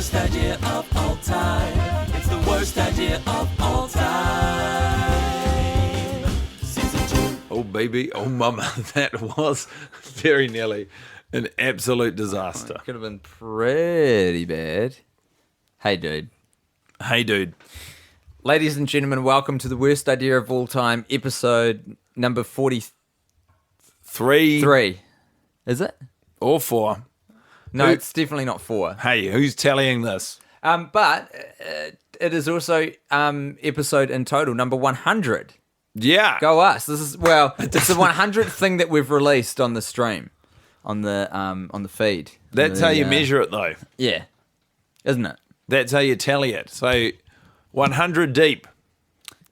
worst idea of all time. It's the worst idea of all time. Season 2. Oh, baby. Oh, mama. That was very nearly an absolute disaster. Could have been pretty bad. Hey, dude. Hey, dude. Ladies and gentlemen, welcome to the worst idea of all time, episode number 43. Three Is it? or four. No, Who- it's definitely not 4. Hey, who's tallying this? But it is also episode in total, number 100. Yeah. Go us. This is, well, it's the 100th thing that we've released on the stream, on the feed. That's how you measure it, though. Yeah. Isn't it? That's how you tally it. So 100 deep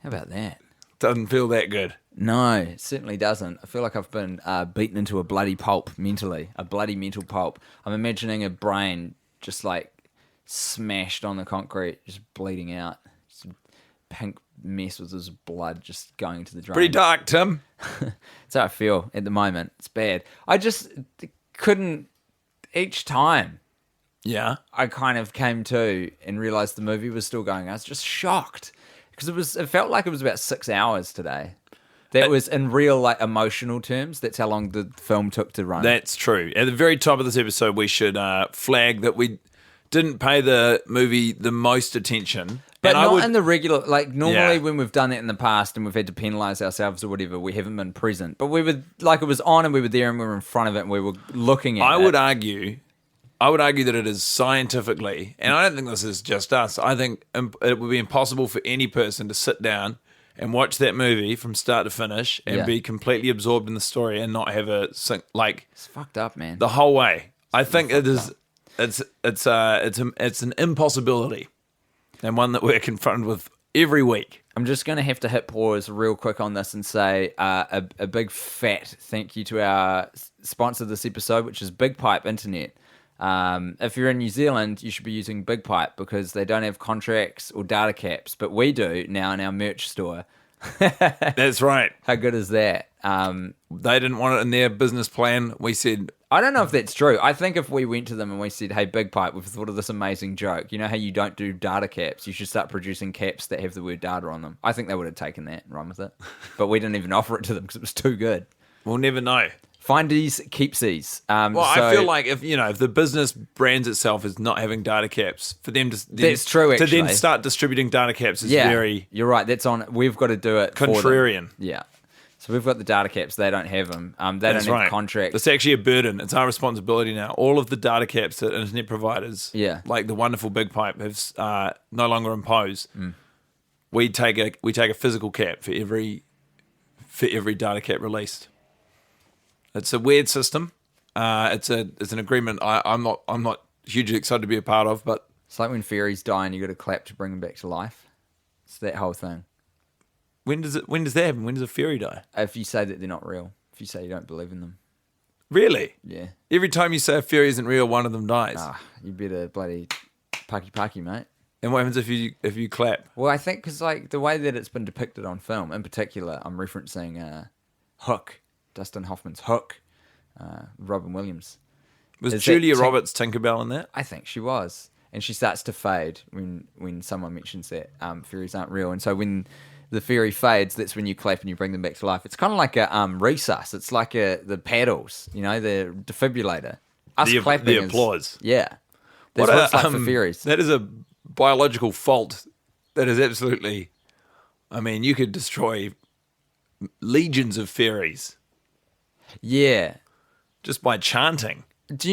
How about that? doesn't feel that good. No, it certainly doesn't. I feel like I've been beaten into a bloody pulp mentally, a bloody mental pulp. I'm imagining a brain just like smashed on the concrete, just bleeding out. Just a pink mess with his blood just going into the drain. Pretty dark, Tim. That's how I feel at the moment. It's bad. I just couldn't, each time Yeah. I kind of came to and realized the movie was still going, I was just shocked because it felt like it was about 6 hours today. That was in real, like, emotional terms. That's how long the film took to run. That's true. At the very top of this episode, we should flag that we didn't pay the movie the most attention. But And not in the regular, like, normally Yeah. when we've done that in the past and we've had to penalise ourselves or whatever, we haven't been present. But we were, like, it was on and we were there and we were in front of it and we were looking at it. I would argue that it is scientifically, and I don't think this is just us. I think it would be impossible for any person to sit down and watch that movie from start to finish and Yeah. be completely absorbed in the story and not have a like It's fucked up, man. the whole way. I think it is. It's an impossibility, and one that we're confronted with every week. I'm just going to have to hit pause real quick on this and say a big fat thank you to our sponsor this episode, which is Big Pipe Internet. If you're in New Zealand, you should be using Big Pipe because they don't have contracts or data caps, but we do now in our merch store. That's right. How good is that? They didn't want it in their business plan. We said, I don't know if that's true. I think if we went to them and we said, hey, Big Pipe, we've thought of this amazing joke. You know how you don't do data caps? You should start producing caps that have the word data on them. I think they would have taken that and run with it. But we didn't even offer it to them because it was too good. we'll never know. Findies, keepsies. Well, I feel like if the business brands itself as not having data caps, for them to That's true, to then actually. start distributing data caps is yeah, very you're right. That's on. We've got to do it. for them. contrarian. Yeah. So we've got the data caps. They don't have them. They That's don't have right. contracts. It's actually a burden. It's our responsibility now. All of the data caps that internet providers, Yeah. like the wonderful Big Pipe, have no longer imposed. Mm. We take a physical cap for every data cap released. It's a weird system. It's an agreement I'm not hugely excited to be a part of, but It's like when fairies die and you got to clap to bring them back to life. It's that whole thing. when does that happen? When does a fairy die? If you say that they're not real, if you say you don't believe in them, Really? yeah. Every time you say a fairy isn't real, one of them dies. You better bloody paki, mate. And what happens if you clap? Well, I think because like the way that it's been depicted on film, in particular, I'm referencing Hook, Dustin Hoffman's Hook, Robin Williams. Was Is Julia that Roberts Tinkerbell in that? I think she was, and she starts to fade when someone mentions that fairies aren't real, and so when the fairy fades, that's when you clap and you bring them back to life. It's kind of like a resus. It's like the paddles, the defibrillator. Us clapping The is- applause. Yeah, that's what it's like for fairies. That is a biological fault. That is absolutely. I mean, you could destroy legions of fairies Yeah. just by chanting. Do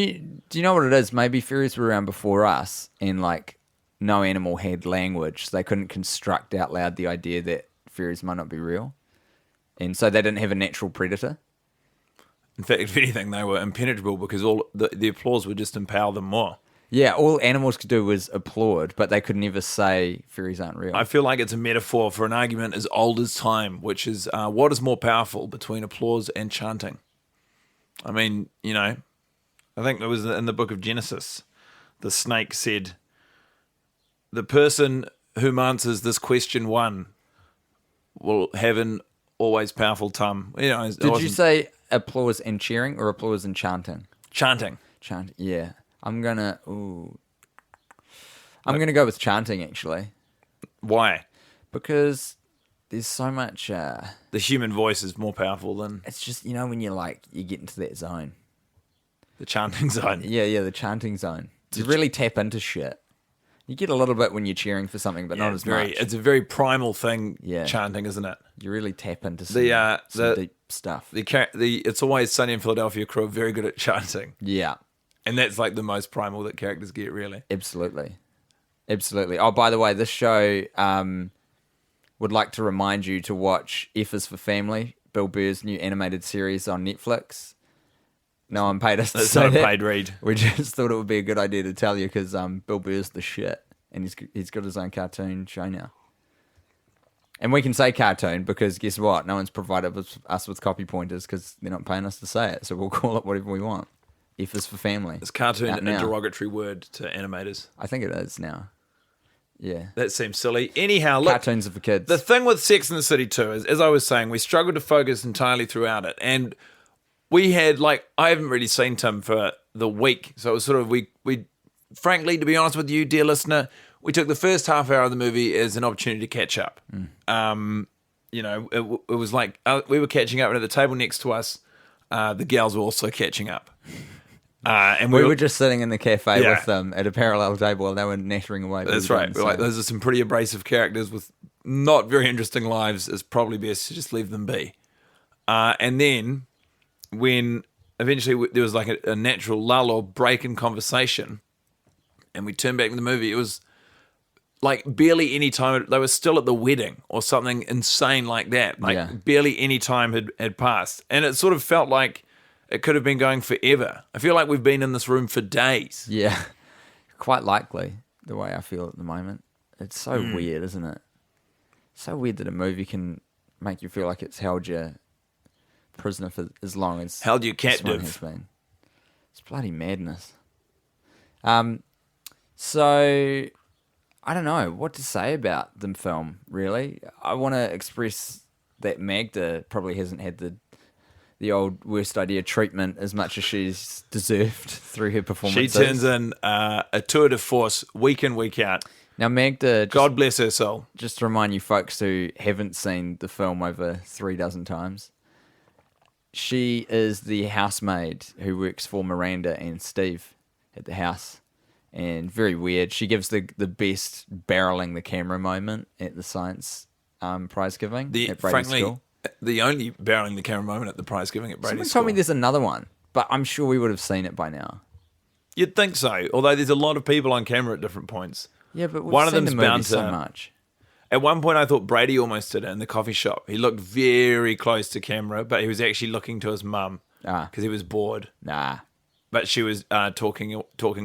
you know what it is? Maybe fairies were around before us, and like no animal had language. So they couldn't construct out loud the idea that fairies might not be real, and so they didn't have a natural predator. In fact, if anything, they were impenetrable because all the applause would just empower them more. Yeah, all animals could do was applaud, but they could never say fairies aren't real. I feel like it's a metaphor for an argument as old as time, which is what is more powerful between applause and chanting? I mean, I think it was in the book of Genesis. The snake said, the person whom answers this question one will have an always powerful tongue. Did you say applause and cheering or applause and chanting? chanting? Chant, yeah. I'm gonna. Ooh. I'm going to go with chanting, actually, Why? because there's so much... The human voice is more powerful than it's just, when you get into that zone. the chanting zone. Yeah, the chanting zone. You really tap into shit. You get a little bit when you're cheering for something, but not as much. It's a very primal thing, Yeah. chanting, isn't it? You really tap into The deep stuff. the It's Always Sunny in Philadelphia crew are very good at chanting. Yeah, And that's like the most primal that characters get, really. absolutely. Oh, by the way, this show would like to remind you to watch F is for Family, Bill Burr's new animated series on Netflix. No one paid us to It's say not a that. paid read. We just thought it would be a good idea to tell you because Bill Burr's the shit, and he's got his own cartoon show now. And we can say cartoon because guess what? No one's provided us with copy pointers because they're not paying us to say it, so we'll call it whatever we want. F is for Family. Is cartoon Out a now. derogatory word to animators? I think it is now. Yeah. That seems silly. Anyhow, look, Cartoons are for kids. the thing with Sex and the City 2 is, as I was saying, we struggled to focus entirely throughout it. And we had, I haven't really seen Tim for the week. So it was sort of, we frankly, to be honest with you, dear listener, we took the first half hour of the movie as an opportunity to catch up. It was like we were catching up, and at the table next to us, the gals were also catching up. And we were just sitting in the cafe Yeah. with them at a parallel table and they were nattering away. That's right. We're like, those are some pretty abrasive characters with not very interesting lives. It's probably best to just leave them be. And then when eventually there was like a natural lull or break in conversation and we turned back to the movie, it was like barely any time. They were still at the wedding or something insane like that. Barely any time had passed. And it sort of felt like it could have been going forever. I feel like we've been in this room for days. Yeah, quite likely the way I feel at the moment. It's so weird, isn't it? So weird that a movie can make you feel like it's held you prisoner for as long as Held you this one captive. has been. It's bloody madness. So I don't know what to say about the film. Really, I want to express that Magda probably hasn't had the old worst idea treatment as much as she's deserved through her She performances. turns in a tour de force week in, week out. Now, Magda, God bless her soul. just to remind you folks who haven't seen the film over 36 times, she is the housemaid who works for Miranda and Steve at the house. And very weird. She gives the best barreling the camera moment at the science prize giving at Brady's Frankly, school. the only barreling the camera moment at the prize giving at Brady's Someone school. told me there's another one, but I'm sure we would have seen it by now. You'd think so, although there's a lot of people on camera at different points. Yeah, but we've One of seen them's the movie bound so to- much. At one point, I thought Brady almost did it in the coffee shop. He looked very close to camera, but he was actually looking to his mum because he was bored. Nah. But she was talking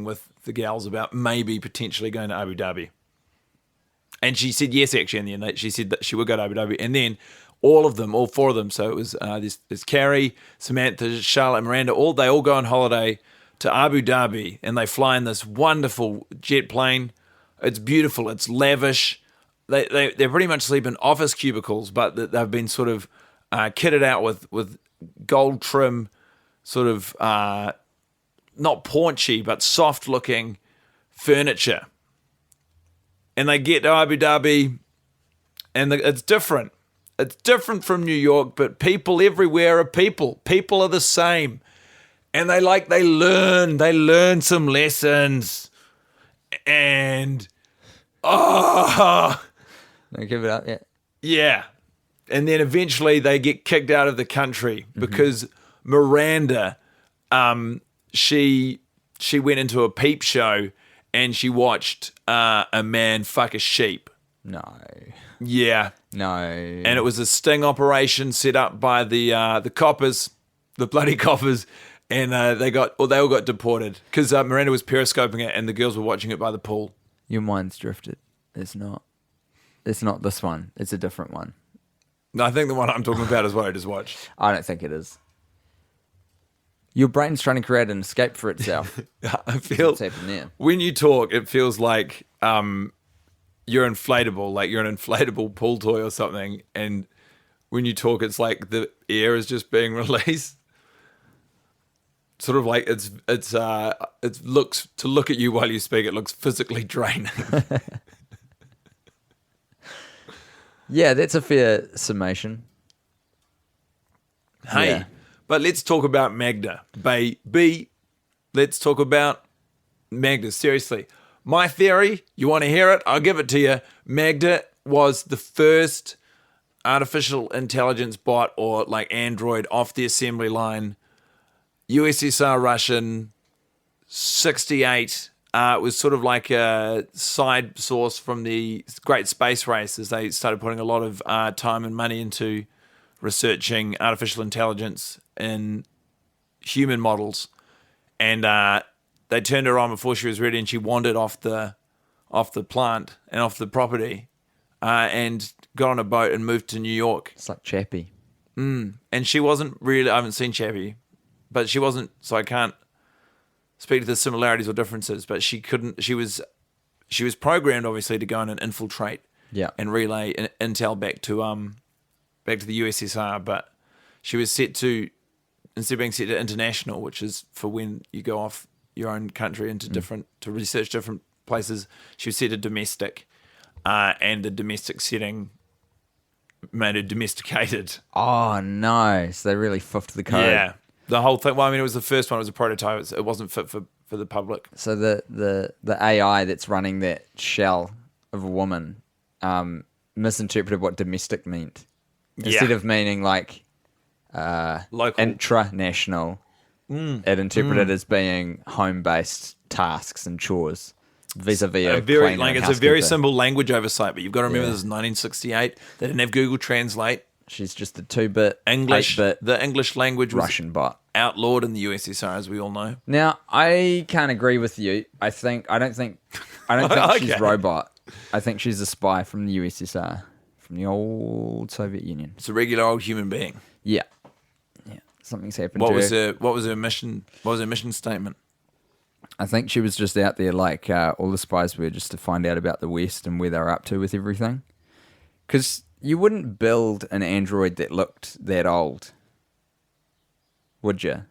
with the gals about maybe potentially going to Abu Dhabi. And she said yes, actually, in the end. She said that she would go to Abu Dhabi. And then all four of them, so it was there's Carrie, Samantha, Charlotte, and Miranda, they all go on holiday to Abu Dhabi, and they fly in this wonderful jet plane. It's beautiful. It's lavish. They pretty much sleep in office cubicles, but they've been sort of kitted out with gold trim, sort of not paunchy, but soft-looking furniture. And they get to Abu Dhabi, and it's different. It's different from New York, but people everywhere are people. People are the same. And they learn some lessons. And, No, give it up, yeah. yeah. And then eventually they get kicked out of the country because Miranda, she went into a peep show and she watched a man fuck a sheep. No. Yeah. No. And it was a sting operation set up by the coppers, the bloody coppers, and they all got deported because Miranda was periscoping it and the girls were watching it by the pool. Your mind's drifted. It's not this one. It's a different one. No, I think the one I'm talking about is what I just watched. I don't think it is. Your brain's trying to create an escape for itself. I feel What's happened there? when you talk, it feels like you're inflatable, like you're an inflatable pool toy or something. And when you talk, it's like the air is just being released. sort of like it looks to look at you while you speak. It looks physically draining. Yeah, that's a fair summation. Hey, Yeah. but let's talk about Magda. Let's talk about Magda. Seriously. My theory, you want to hear it? I'll give it to you. Magda was the first artificial intelligence bot or like android off the assembly line. USSR Russian, 68. It was sort of like a side source from the Great Space Race as they started putting a lot of time and money into researching artificial intelligence in human models. And they turned her on before she was ready, and she wandered off the plant and off the property, and got on a boat and moved to New York. It's like Chappie. And she wasn't really. I haven't seen Chappie, but she wasn't. So I can't speak to the similarities or differences. But she couldn't. She was programmed obviously to go in and infiltrate. Yeah. And relay intel back to the USSR, but she was set to, instead of being set to international, which is for when you go off your own country into to research different places, she was set to domestic, and the domestic setting made her domesticated. Oh, no. So they really fuffed the code. Yeah, the whole thing. Well, I mean, it was the first one. It was a prototype. It wasn't fit for the public. So the AI that's running that shell of a woman misinterpreted what domestic meant. Instead of meaning like Local. intranational, it interpreted as being home-based tasks and chores vis-a-vis a very cleaner and it's a very housekeeper. simple language oversight, but you've got to remember Yeah. this is 1968. They didn't have Google Translate. She's just a 2-bit, English, 8-bit the English language was Russian bot. outlawed in the USSR, as we all know. Now, I can't agree with you. I don't think she's Okay. robot. I think she's a spy from the USSR, from the old Soviet Union. It's a regular old human being. Yeah. Something's happened What to was her. her mission? What was her mission statement? I think she was just out there like all the spies were, just to find out about the West and where they're up to with everything. Because you wouldn't build an android that looked that old, would you?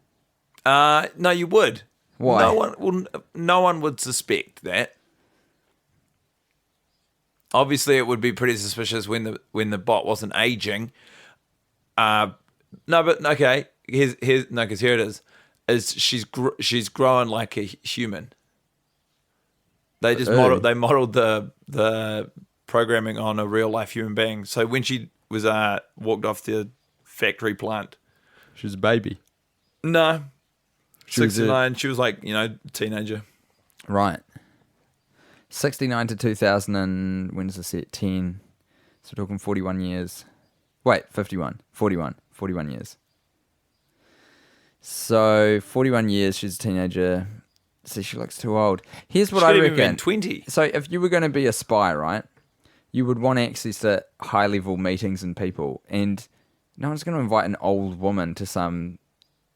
No, you would. Why? No one would suspect that. Obviously, it would be pretty suspicious when the bot wasn't aging. No, but okay. Because here it is. She's growing like a human. They just modeled the programming on a real life human being. So when she was walked off the factory plant, She was a baby. no, She was 69. She was like teenager. Right. 69 to 2000 and when is this set? 10. So we're talking 41 years. Wait, 51. 41 years. So 41 years, she's a teenager. See, she looks too old. Here's what She I could have even reckon. been 20. So if you were going to be a spy, right, you would want access to high-level meetings and people. And no one's going to invite an old woman to some,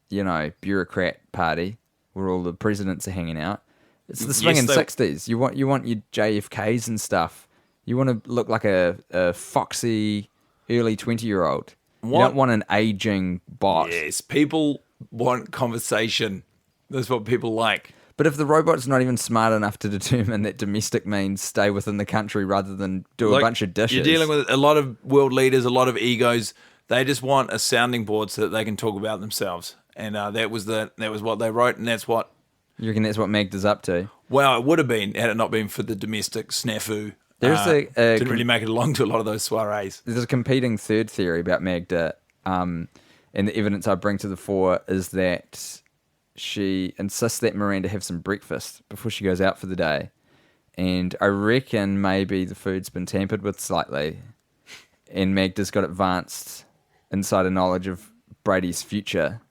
bureaucrat party where all the presidents are hanging out. It's the swinging 60s. You want your JFKs and stuff. You want to look like a foxy early 20-year-old. You don't want an aging bot. Yes, people want conversation. That's what people like. But if the robot's not even smart enough to determine that domestic means stay within the country rather than do a bunch of dishes. You're dealing with a lot of world leaders, a lot of egos. They just want a sounding board so that they can talk about themselves. And that was what they wrote, and that's what. You reckon that's what Magda's up to? Well, it would have been had it not been for the domestic snafu. There's didn't really make it along to a lot of those soirees. There's a competing third theory about Magda, and the evidence I bring to the fore is that she insists that Miranda have some breakfast before she goes out for the day. And I reckon maybe the food's been tampered with slightly, and Magda's got advanced insider knowledge of Brady's future.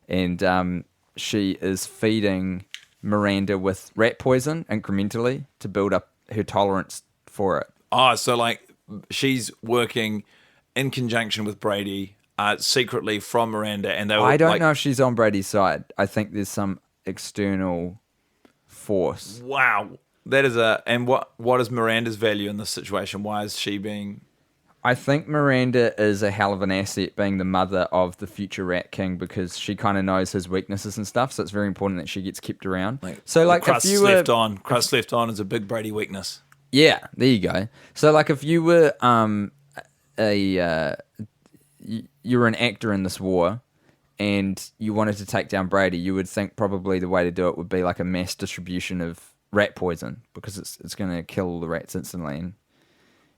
And she is feeding Miranda with rat poison incrementally to build up her tolerance for it. Oh, so like she's working in conjunction with Brady secretly from Miranda, and they were I don't like, know if she's on Brady's side. I think there's some external force. Wow, that is and what is Miranda's value in this situation? Why is she being? I think Miranda is a hell of an asset being the mother of the future Rat King because she kind of knows his weaknesses and stuff. So it's very important that she gets kept around. So like crust if you were, left on is a big Brady weakness. yeah, there you go. So like if you were you're an actor in this war and you wanted to take down Brady, you would think probably the way to do it would be like a mass distribution of rat poison because it's going to kill all the rats instantly and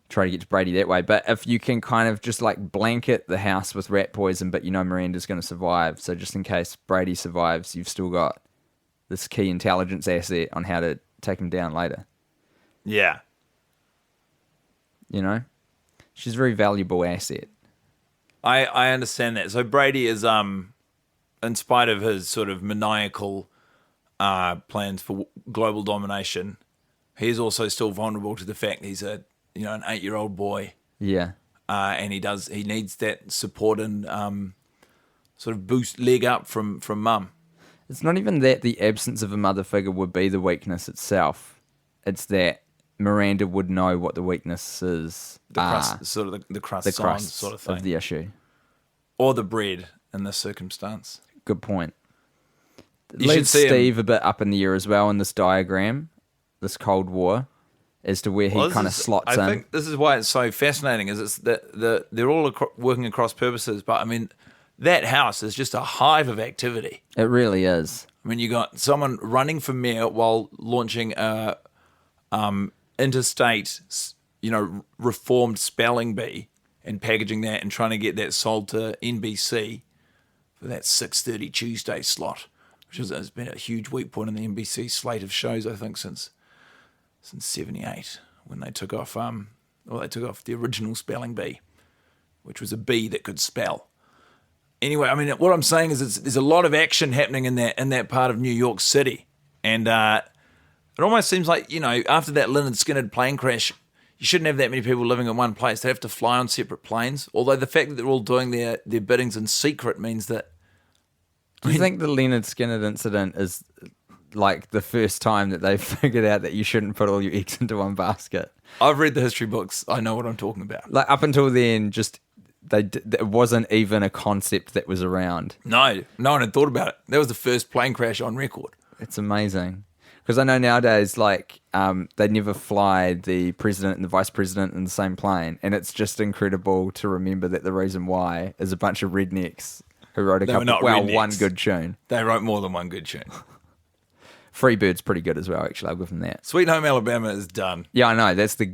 try to get to Brady that way. But if you can kind of just like blanket the house with rat poison, but you know Miranda's going to survive, so just in case Brady survives, you've still got this key intelligence asset on how to take him down later. Yeah. You know? She's a very valuable asset. I understand that. So Brady is, in spite of his sort of maniacal plans for global domination, he is also still vulnerable to the fact he's an 8-year-old boy. Yeah. And he needs that support and sort of boost leg up from mum. It's not even that the absence of a mother figure would be the weakness itself. It's that Miranda would know what the weaknesses are. The crust sort of thing. Of the issue. Or the bread in this circumstance. Good point. You Leaves should see Steve a bit up in the air as well in this diagram, this Cold War, as to where he kind of slots in. I think this is why it's so fascinating, is it's that they're all working across purposes, but I mean, that house is just a hive of activity. It really is. I mean, you got someone running for mayor while launching a interstate, reformed spelling bee and packaging that and trying to get that sold to NBC for that 6:30 Tuesday slot, which has been a huge weak point in the NBC slate of shows, I think, since '78 when they took off. They took off the original spelling bee, which was a bee that could spell. Anyway, I mean, what I'm saying is there's a lot of action happening in that part of New York City, and it almost seems like, after that Lynyrd Skynyrd plane crash, you shouldn't have that many people living in one place. They have to fly on separate planes. Although the fact that they're all doing their biddings in secret means that. Do you think the Lynyrd Skynyrd incident is like the first time that they figured out that you shouldn't put all your eggs into one basket? I've read the history books. I know what I'm talking about. Like up until then, it wasn't even a concept that was around. No one had thought about it. That was the first plane crash on record. It's amazing. Because I know nowadays, like, they never fly the president and the vice president in the same plane. And it's just incredible to remember that the reason why is a bunch of rednecks who wrote one good tune. They wrote more than one good tune. Freebird's pretty good as well, actually. I'll give them that. Sweet Home Alabama is done. Yeah, I know. There was the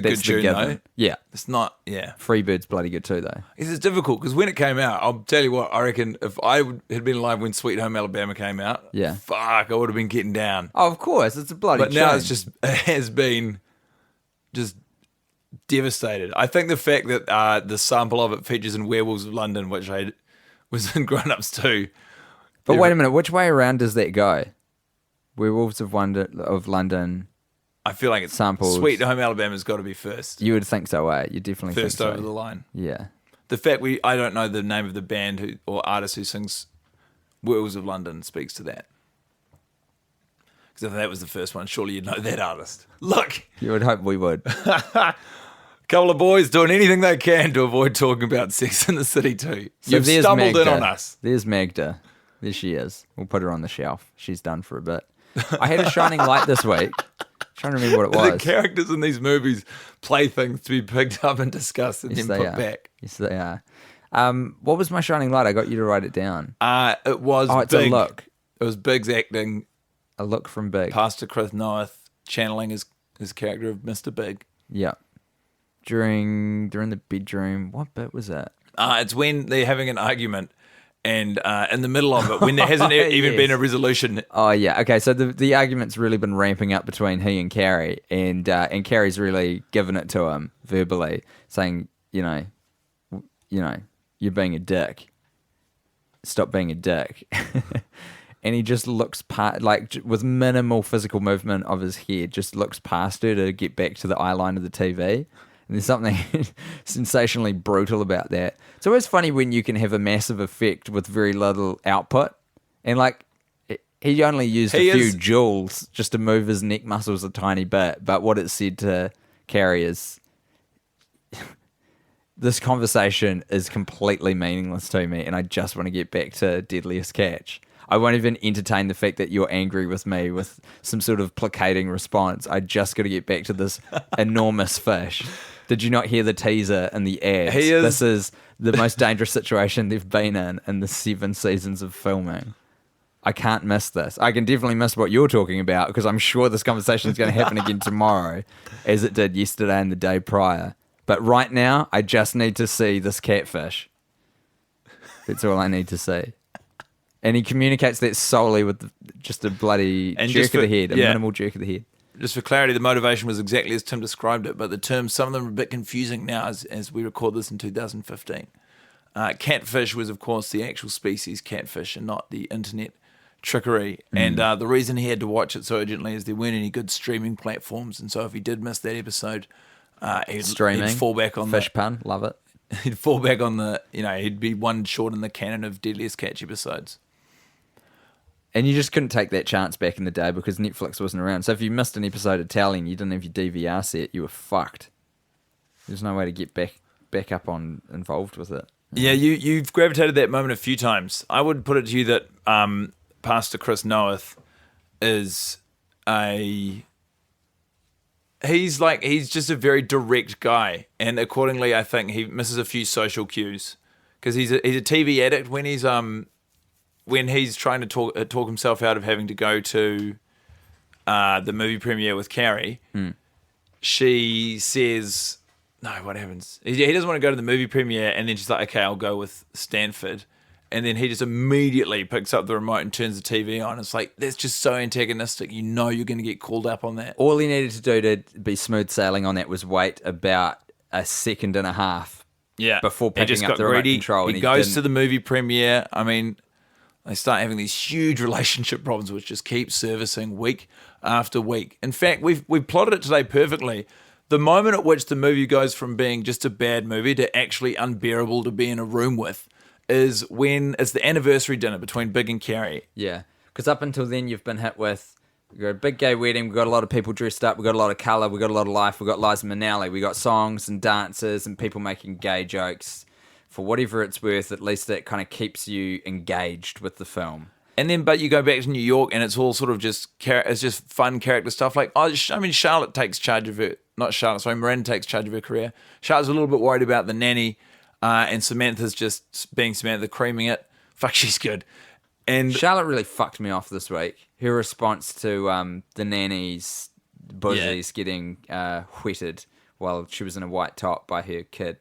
good tune, though? Yeah. It's not, yeah. Freebird's bloody good too, though. It's difficult because when it came out, I'll tell you what, I reckon if I had been alive when Sweet Home Alabama came out, yeah, fuck, I would have been getting down. Oh, of course. It's a bloody But now it has been just devastated. I think the fact that the sample of it features in Werewolves of London, which I was in Grown Ups too. But wait a minute, which way around does that go? Werewolves of London. I feel like it's samples. Sweet Home Alabama's got to be first. You would think so, eh? You definitely first think so. Over the line. Yeah. The fact I don't know the name of the band or artist who sings Werewolves of London speaks to that. Because if that was the first one, surely you'd know that artist. Look! You would hope we would. Couple of boys doing anything they can to avoid talking about Sex in the City too. You've stumbled Magda. in on us. There's Magda. There she is. We'll put her on the shelf. She's done for a bit. I had a shining light this week. Trying to remember what it was. The characters in these movies play things to be picked up and discussed and then put back. Yes, they are. What was my shining light? I got you to write it down. It was it's Big. A look. It was Big's acting. A look from Big. Pastor Chris Noeth channeling his character of Mr. Big. Yeah. During the bedroom. What bit was that? It's when they're having an argument. And in the middle of it, when there hasn't even been a resolution. Oh, yeah. Okay, so the argument's really been ramping up between he and Carrie, and Carrie's really given it to him verbally, saying, you're being a dick. Stop being a dick. And he just looks with minimal physical movement of his head, just looks past her to get back to the eye line of the TV. And there's something sensationally brutal about that. It's always funny when you can have a massive effect with very little output. And he only used a few joules just to move his neck muscles a tiny bit. But what it said to Carrie is, this conversation is completely meaningless to me, and I just want to get back to Deadliest Catch. I won't even entertain the fact that you're angry with me with some sort of placating response. I just got to get back to this enormous fish. Did you not hear the teaser and the ads? This is the most dangerous situation they've been in the 7 seasons of filming. I can't miss this. I can definitely miss what you're talking about because I'm sure this conversation is going to happen again tomorrow, as it did yesterday and the day prior. But right now, I just need to see this catfish. That's all I need to see. And he communicates that solely with just a bloody jerk of the head, a minimal jerk of the head. Just for clarity, the motivation was exactly as Tim described it, but the terms, some of them are a bit confusing now as we record this in 2015. Catfish was, of course, the actual species catfish and not the internet trickery. And the reason he had to watch it so urgently is there weren't any good streaming platforms, and so if he did miss that episode, he'd fall back on fish pun, love it. He'd fall back on he'd be one short in the canon of Deadliest Catch episodes. And you just couldn't take that chance back in the day because Netflix wasn't around. So if you missed an episode of Tally and you didn't have your DVR set, you were fucked. There's no way to get back up on involved with it. Yeah, you've gravitated that moment a few times. I would put it to you that Pastor Chris Noeth is he's just a very direct guy, and accordingly, I think he misses a few social cues because he's a TV addict when he's trying to talk himself out of having to go to the movie premiere with Carrie. She says, no, what happens? He doesn't want to go to the movie premiere, and then she's like, okay, I'll go with Stanford. And then he just immediately picks up the remote and turns the TV on. It's like, that's just so antagonistic. You know you're going to get called up on that. All he needed to do to be smooth sailing on that was wait about a second and a half before picking up the remote control. He goes to the movie premiere. I mean, they start having these huge relationship problems which just keep servicing week after week. In fact, we've plotted it today perfectly. The moment at which the movie goes from being just a bad movie to actually unbearable to be in a room with is when it's the anniversary dinner between Big and Carrie. Yeah, because up until then you've been hit with, we've got a big gay wedding, we've got a lot of people dressed up, we've got a lot of colour, we've got a lot of life, we've got Liza Minnelli, we've got songs and dances and people making gay jokes. For whatever it's worth, at least that kind of keeps you engaged with the film. And then, but you go back to New York and it's all sort of just fun character stuff. Like, Charlotte takes charge of her, Miranda takes charge of her career. Charlotte's a little bit worried about the nanny, and Samantha's just being Samantha, creaming it. Fuck, she's good. And Charlotte really fucked me off this week. Her response to the nanny's buzzies getting whetted while she was in a white top by her kid.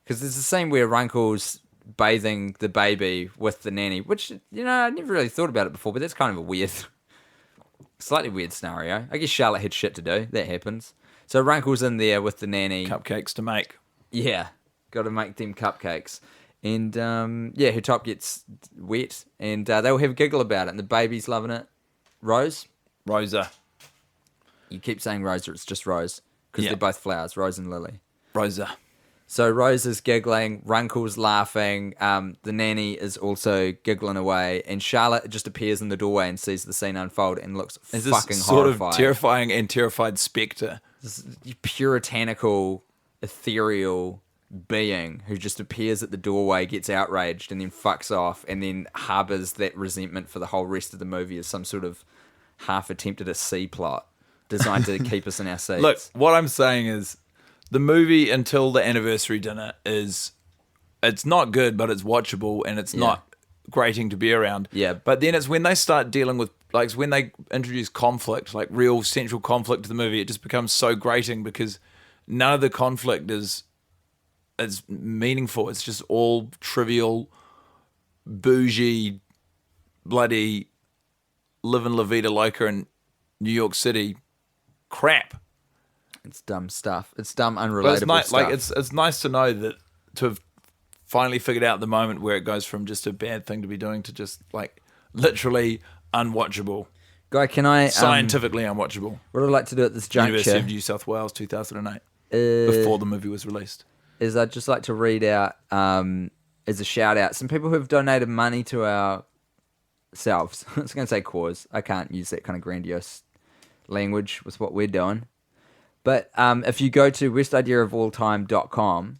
Because there's a scene where Runkle's bathing the baby with the nanny, which, I never really thought about it before, but that's kind of a weird, slightly weird scenario. I guess Charlotte had shit to do. That happens. So Runkle's in there with the nanny. Cupcakes to make. Yeah, got to make them cupcakes. And, her top gets wet, and they'll have a giggle about it, and the baby's loving it. Rosa. You keep saying Rosa, it's just Rose, because they're both flowers, Rose and Lily. Rosa. So Rose is giggling, Runkle's laughing, the nanny is also giggling away, and Charlotte just appears in the doorway and sees the scene unfold and looks fucking this sort horrified. Of terrifying and terrified spectre. This puritanical, ethereal being who just appears at the doorway, gets outraged, and then fucks off, and then harbours that resentment for the whole rest of the movie as some sort of half-attempted a C plot designed to keep us in our seats. Look, what I'm saying is, the movie until the anniversary dinner it's not good, but it's watchable and it's not grating to be around. Yeah. But then it's when they start dealing with, like, when they introduce conflict, like real central conflict to the movie, it just becomes so grating because none of the conflict is meaningful. It's just all trivial, bougie, bloody, living La Vida Loca in New York City crap. It's dumb stuff. It's dumb, unrelatable stuff. Like it's nice to know that to have finally figured out the moment where it goes from just a bad thing to be doing to just like literally unwatchable. Guy, can I scientifically unwatchable? What I'd like to do at this juncture, University of New South Wales, 2008, before the movie was released, is I'd just like to read out as a shout out some people who have donated money to ourselves. I was going to say cause. I can't use that kind of grandiose language with what we're doing. But if you go to worstideaofalltime.com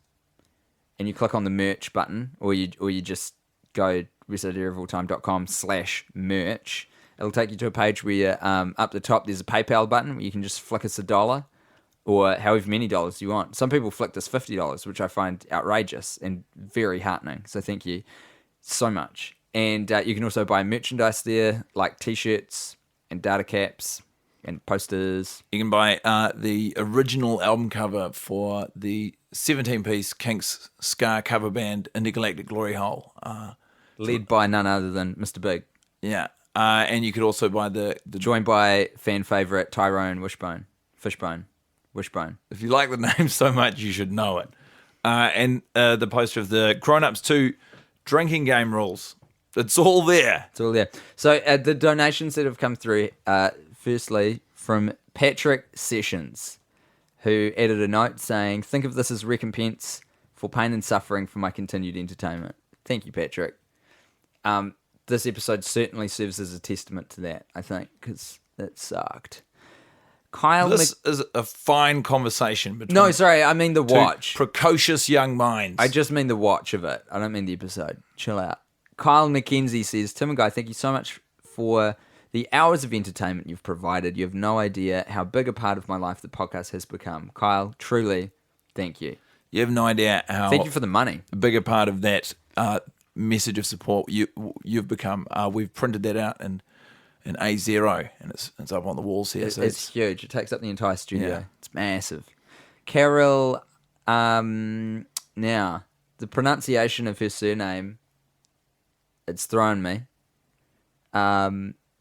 and you click on the merch button, or you just go worstideaofalltime.com/merch, it'll take you to a page where up the top there's a PayPal button where you can just flick us $1 or however many dollars you want. Some people flicked us $50, which I find outrageous and very heartening. So thank you so much. And you can also buy merchandise there, like T-shirts and data caps and posters. You can buy the original album cover for the 17-piece Kinks ska cover band Intergalactic Glory Hole. Led by none other than Mr. Big. Yeah. And you could also buy the Joined by fan favourite Tyrone Fishbone. If you like the name so much, you should know it. And the poster of the Grown Ups 2 drinking game rules. It's all there. It's all there. So the donations that have come through, firstly, from Patrick Sessions, who added a note saying, think of this as recompense for pain and suffering for my continued entertainment. Thank you, Patrick. This episode certainly serves as a testament to that, I think, because it sucked. This is a fine conversation between... No, sorry, I mean the watch. Precocious young minds. I just mean the watch of it. I don't mean the episode. Chill out. Kyle McKenzie says, Tim and Guy, thank you so much for the hours of entertainment you've provided. You have no idea how big a part of my life the podcast has become. Kyle, truly, thank you. You have no idea how... Thank you for the money. A bigger part of that message of support you've become. We've printed that out in A0, and it's up on the walls here. So it's huge. It takes up the entire studio. Yeah. It's massive. Carol, now, the pronunciation of her surname, it's thrown me.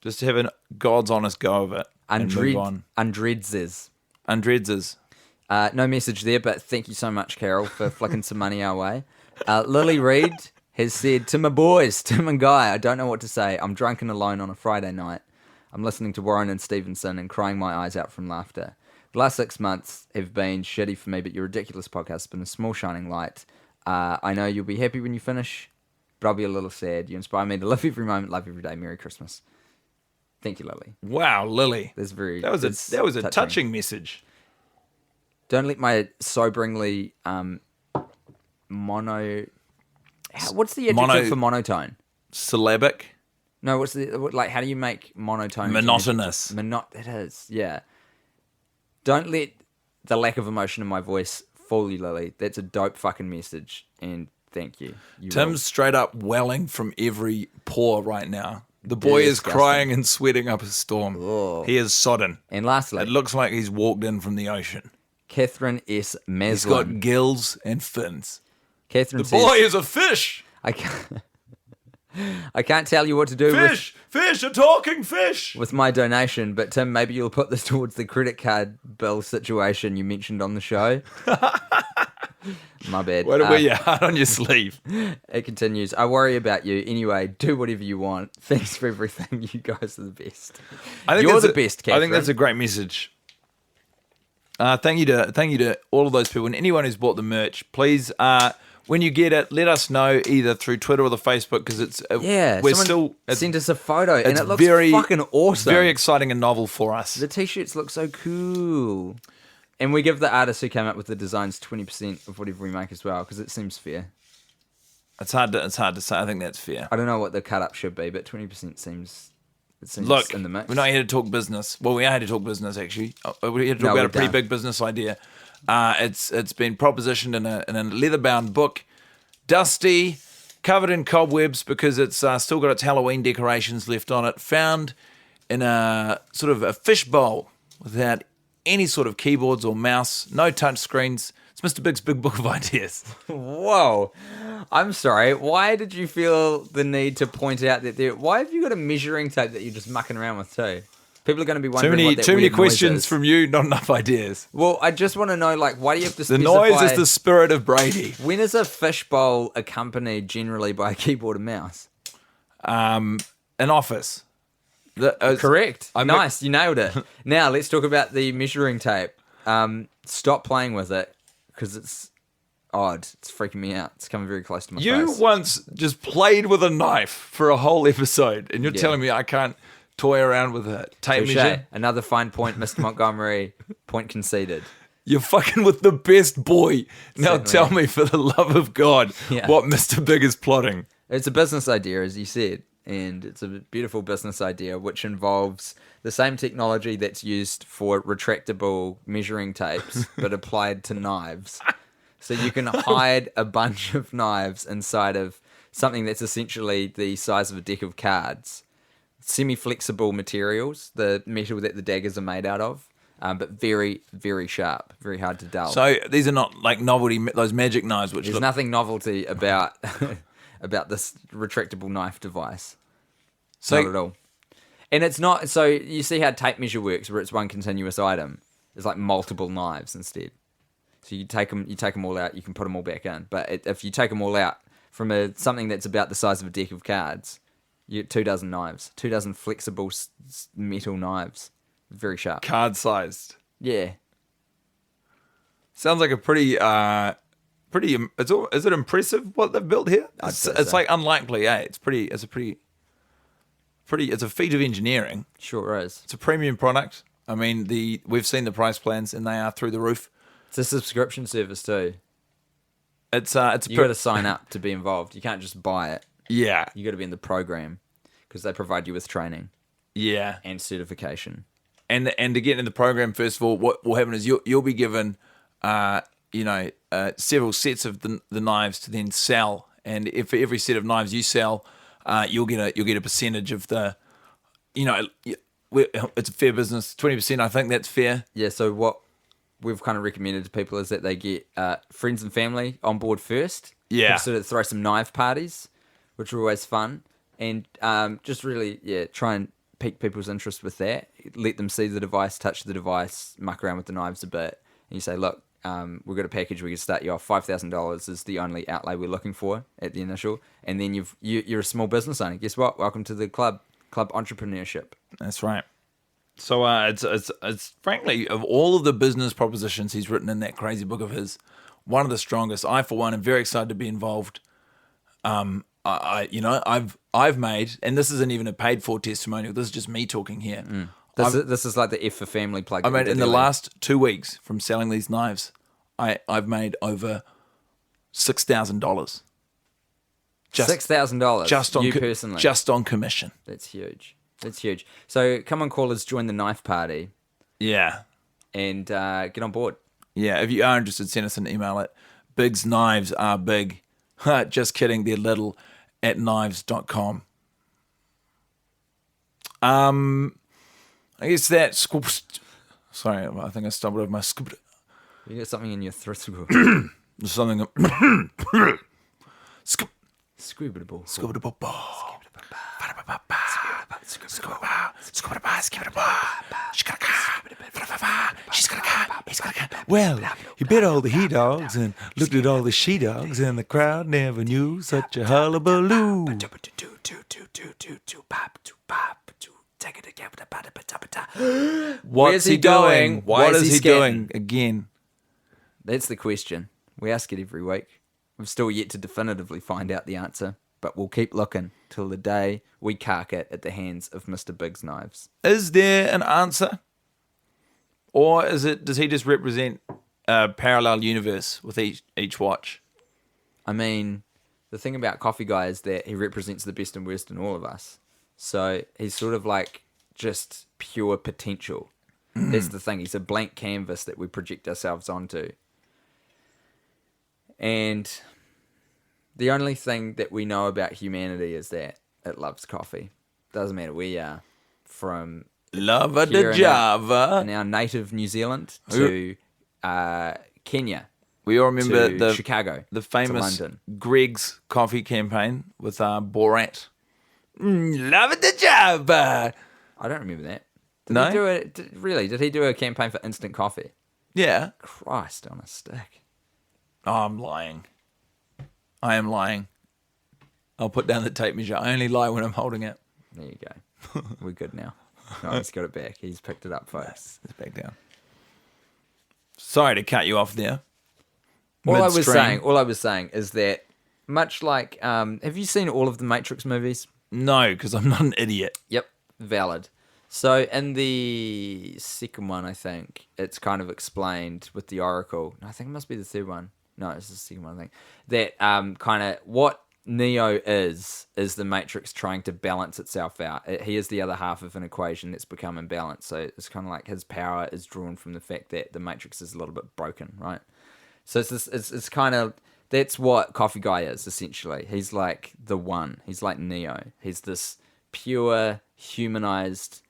Just have a God's honest go of it and move on. Undredzes. No message there, but thank you so much, Carol, for flicking some money our way. Lily Reed has said, to my boys, Tim and Guy, I don't know what to say. I'm drunk and alone on a Friday night. I'm listening to Warren and Stevenson and crying my eyes out from laughter. The last 6 months have been shitty for me, but your ridiculous podcast has been a small shining light. I know you'll be happy when you finish, but I'll be a little sad. You inspire me to live every moment, love every day. Merry Christmas. Thank you, Lily. Wow, Lily. That was a touching message. Don't let my soberingly what's the adjective for monotone? Syllabic. No, how do you make monotone? Monotonous. It is, yeah. Don't let the lack of emotion in my voice fool you, Lily. That's a dope fucking message, and thank you. Tim's straight up welling from every pore right now. The boy is crying and sweating up a storm. Oh. He is sodden. And lastly, it looks like he's walked in from the ocean. Catherine S. Maslin. He's got gills and fins. Catherine the boy is a fish. I can't tell you what to do. Fish, a talking fish. With my donation, but Tim, maybe you'll put this towards the credit card bill situation you mentioned on the show. My bad. Way to wear your heart on your sleeve. It continues. I worry about you. Anyway, do whatever you want. Thanks for everything. You guys are the best. You're the best, Catherine. I think that's a great message. Thank you to all of those people and anyone who's bought the merch. Please, when you get it, let us know either through Twitter or the Facebook because it's send us a photo and it looks fucking awesome. Very exciting and novel for us. The t-shirts look so cool, and we give the artists who came up with the designs 20% of whatever we make as well because it seems fair. It's hard to say. I think that's fair. I don't know what the cut up should be, but 20% seems. Look, in the mix. We're not here to talk we're here to talk business, actually. We're here to talk about a pretty big business idea. It's been propositioned in a leather-bound book, dusty, covered in cobwebs because it's still got its Halloween decorations left on it, found in a sort of a fish bowl without any sort of keyboards or mouse, no touch screens. It's Mr. Big's Big Book of Ideas. Whoa. I'm sorry. Why did you feel the need to point out that why have you got a measuring tape that you're just mucking around with too? People are going to be wondering what that too many weird questions noise is. from you, not enough ideas. Well, I just want to know, why do you have to specify... The noise is the spirit of Brady. When is a fishbowl accompanied generally by a keyboard and mouse? An office. Correct. Nice, you nailed it. Now, let's talk about the measuring tape. Stop playing with it, because it's odd. It's freaking me out. It's coming very close to my face. You once just played with a knife for a whole episode, and you're telling me I can't toy around with a tape measure? Another fine point, Mr. Montgomery. Point conceded. You're fucking with the best boy. Now Certainly. tell me, for the love of God, Yeah. what Mr. Big is plotting. It's a business idea, as you said, and it's a beautiful business idea which involves the same technology that's used for retractable measuring tapes, but applied to knives. So you can hide a bunch of knives inside of something that's essentially the size of a deck of cards. Semi-flexible materials, the metal that the daggers are made out of, but very, very sharp, very hard to dull. So these are not like novelty, those magic knives, which There's look... nothing novelty about about this retractable knife device. So- Not at all. And it's not, so you see how tape measure works, where it's one continuous item. There's like multiple knives instead. So you take them all out, you can put them all back in. But if you take them all out from something that's about the size of a deck of cards, you get 2 dozen knives, 2 dozen flexible metal knives, very sharp. Card-sized. Yeah. Sounds like a pretty... Is it impressive what they've built here? I'd It's say so. like unlikely, eh? It's a feat of engineering. Sure is. It's a premium product. I mean, we've seen the price plans and they are through the roof. It's a subscription service too. It's You got to sign up to be involved. You can't just buy it. yeah, You got to be in the program because they provide you with training yeah. and certification. And to get in the program, first of all, what will happen is you'll be given, several sets of the knives to then sell. And if for every set of knives you sell, you'll get a percentage of the, it's a fair business, 20%. I think that's fair. Yeah, so what we've kind of recommended to people is that they get friends and family on board first. Yeah. Sort of throw some knife parties, which are always fun. And just really, try and pique people's interest with that. Let them see the device, touch the device, muck around with the knives a bit. And you say, look, we've got a package we can start you off. $5,000 is the only outlay we're looking for at the initial. And then you're a small business owner. Guess what? Welcome to the club entrepreneurship. That's right. So it's frankly, of all of the business propositions he's written in that crazy book of his, one of the strongest. I, for one, am very excited to be involved. I've made, and this isn't even a paid for testimonial. This is just me talking here. This is like the F for family plug. I made in the last 2 weeks from selling these knives. I've made over $6,000. $6,000 Just on personally. just on commission. That's huge. That's huge. So come on, callers, join the knife party Yeah. and get on board. Yeah, if you are interested, send us an email at Big's Knives Are Big. Just kidding, they're little at knives.com. I guess that's... Sorry, I think I stumbled over my... You got something in your throat. Something... Scribbable. Well, he bit all the he dogs and looked at all the she dogs, and the crowd never knew such a hullabaloo. What's he doing? Why What is is he he scatting? doing again? That's the question. We ask it every week. We've still yet to definitively find out the answer, but we'll keep looking till the day we cark it at the hands of Mr. Big's Knives. Is there an answer? Or does he just represent a parallel universe with each watch? I mean, the thing about Coffee Guy is that he represents the best and worst in all of us. So he's sort of like just pure potential. That's the thing. He's a blank canvas that we project ourselves onto. And the only thing that we know about humanity is that it loves coffee. Doesn't matter where you are. From Lava here de Java. in our native New Zealand to Kenya. We all remember to the Chicago, the to famous London. Greg's coffee campaign with Borat. Lava de Java. I don't remember that. Did No? he do it? Really? Did he do a campaign for instant coffee? Yeah. Christ on a stick. Oh, I'm lying. I am lying. I'll put down the tape measure. I only lie when I'm holding it. There you go. We're good now. No, he's got it back. He's picked it up, folks. It's back down. Sorry to cut you off there. All I Midstream. was saying is that much like, have you seen all of the Matrix movies? No, because I'm not an idiot. Yep, valid. So in the second one, I think it's kind of explained with the Oracle. No, I think it must be the third one. No, it's the second one. I think that kind of what Neo is the Matrix trying to balance itself out. He is the other half of an equation that's become imbalanced. So it's kind of like his power is drawn from the fact that the Matrix is a little bit broken, right? So it's kind of that's what Coffee Guy is essentially. He's like the one. He's like Neo. He's this pure humanized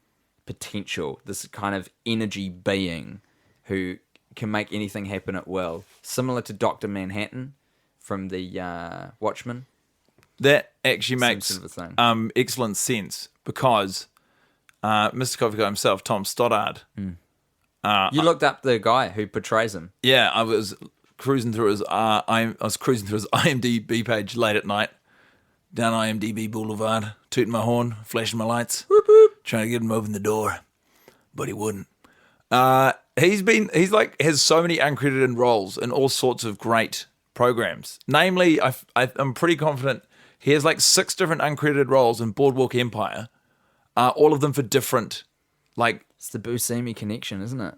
potential, this kind of energy being who can make anything happen at will, similar to Dr. Manhattan from the Watchmen. That actually makes Sort of a thing. excellent sense because Mr. Coffee Guy himself, Tom Stoddard. You looked up the guy who portrays him. Yeah, I was cruising through his IMDb page late at night, down IMDb Boulevard, tooting my horn, flashing my lights, whoop, whoop, trying to get him open the door, but he wouldn't. He's like has so many uncredited roles in all sorts of great programs. Namely, I'm pretty confident he has like 6 different uncredited roles in Boardwalk Empire, all of them for different, like It's the Buscemi connection, isn't it?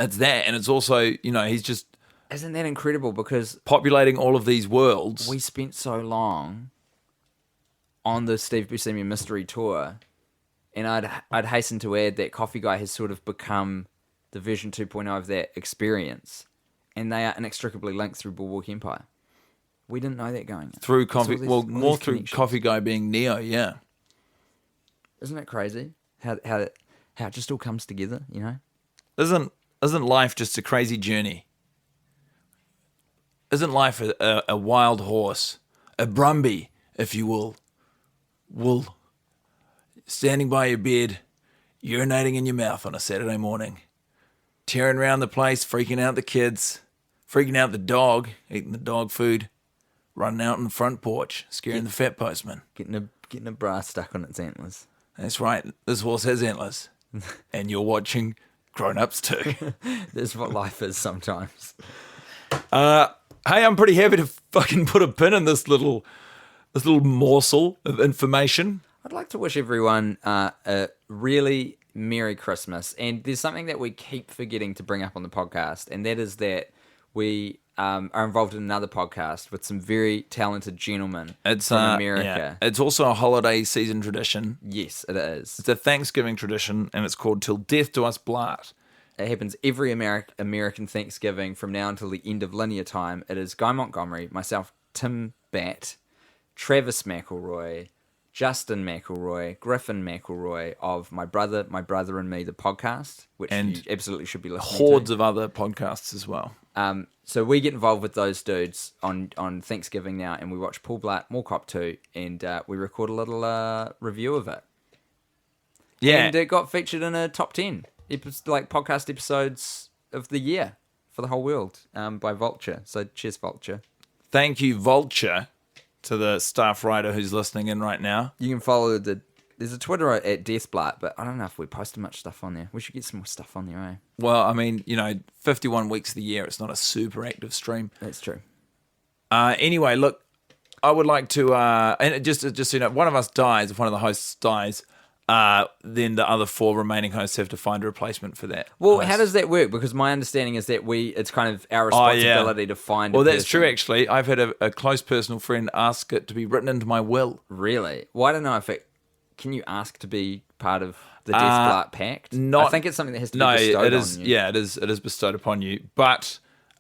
it's that, and it's also he's just Isn't that incredible? Because populating all of these worlds. we spent so long on the Steve Buscemi mystery tour, and I'd hasten to add that Coffee Guy has sort of become the version 2.0 of that experience, and they are inextricably linked through Boardwalk Empire. We didn't know that going in. Through It's all Coffee, these- well, all more these through connections. Coffee Guy being Neo, yeah. Isn't it crazy how it just all comes together? You know, Isn't life just a crazy journey? Isn't life a wild horse, a Brumby, if you will, standing by your bed, urinating in your mouth on a Saturday morning, tearing around the place, freaking out the kids, freaking out the dog, eating the dog food, running out on the front porch, scaring the fat postman. getting a bra stuck on its antlers. That's right. This horse has antlers, and you're watching Grown Ups too. That's what life is sometimes. Hey, I'm pretty happy to fucking put a pin in this little morsel of information. I'd like to wish everyone a really Merry Christmas. And there's something that we keep forgetting to bring up on the podcast, and that is that we are involved in another podcast with some very talented gentlemen from America. Yeah. It's also a holiday season tradition. Yes, it is. It's a Thanksgiving tradition, and it's called Till Death Do Us Blart. It happens every American Thanksgiving from now until the end of linear time. It is Guy Montgomery, myself, Tim Batt, Travis McElroy, Justin McElroy, Griffin McElroy of My Brother and Me, the podcast, which And you absolutely should be listening Hordes to. of other podcasts as well. So we get involved with those dudes on Thanksgiving now, and we watch Paul Blart, Mall Cop 2, and we record a little review of it. Yeah. And it got featured in a top 10 podcast episodes of the year for the whole world by Vulture. So cheers, Vulture. Thank you, Vulture, to the staff writer who's listening in right now. You can follow there's a Twitter at Deathblart, but I don't know if we posted much stuff on there. We should get some more stuff on there, eh? Well, I mean, 51 weeks of the year, it's not a super active stream. That's true. Anyway, look, I would like to, and just so one of us dies, if one of the hosts dies, then the other 4 remaining hosts have to find a replacement for that. Well, host. how does that work? Because my understanding is that it's kind of our responsibility to find. Well, a that's person. true. Actually, I've had a close personal friend ask it to be written into my will. Really? Well, I don't know if it. Can you ask to be part of the Deathblart Pact? I think it's something that has to be bestowed it is. on you. Yeah, it is. It is bestowed upon you. But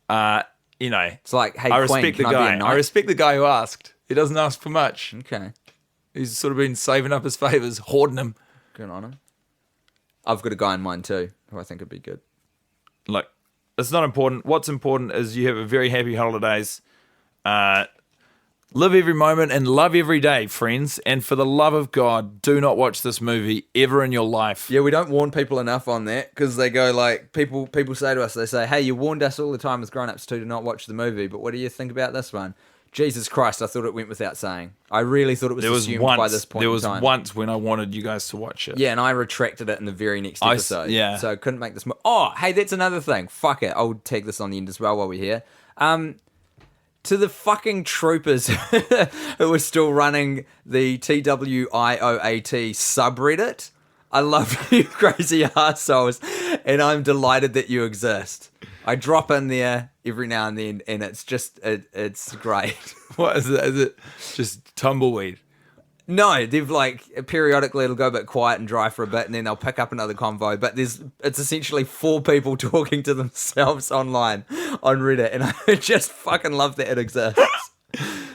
It's like, hey, I Queen, respect the can I be guy. a knight? I respect the guy who asked. He doesn't ask for much. Okay, He's sort of been saving up his favors, hoarding them. good on him. I've got a guy in mind too, who I think would be good. Look, it's not important. What's important is you have a very happy holidays. Live every moment and love every day, friends. And for the love of God, do not watch this movie ever in your life. Yeah, we don't warn people enough on that because they go like, people say to us, they say, hey, you warned us all the time with Grown Ups 2 to not watch the movie, but what do you think about this one? Jesus Christ, I thought it went without saying. I really thought it was assumed by this point in time. once when I wanted you guys to watch it. Yeah, and I retracted it in the very next episode. yeah. So I couldn't make this. Oh, hey, that's another thing. Fuck it. I'll tag this on the end as well while we're here. To the fucking troopers who are still running the TWIOAT subreddit, I love you crazy assholes, and I'm delighted that you exist. I drop in there every now and then, and it's just, it's great. What is it? Is it just tumbleweed? No, they've like, periodically it'll go a bit quiet and dry for a bit, and then they'll pick up another convo, but it's essentially 4 people talking to themselves online on Reddit, and I just fucking love that it exists.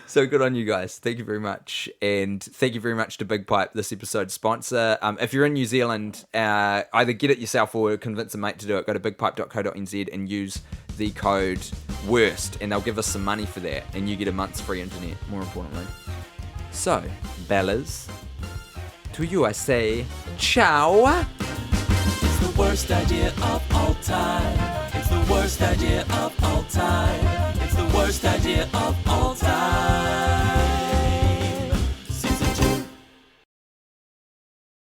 So good on you guys. Thank you very much. And thank you very much to Big Pipe, this episode's sponsor. If you're in New Zealand, either get it yourself or convince a mate to do it. Go to bigpipe.co.nz and use the code WORST, and they'll give us some money for that, and you get a month's free internet, more importantly. So, Bellas, to you I say, ciao! It's the worst idea of all time. It's the worst idea of all time. It's the worst idea of all time.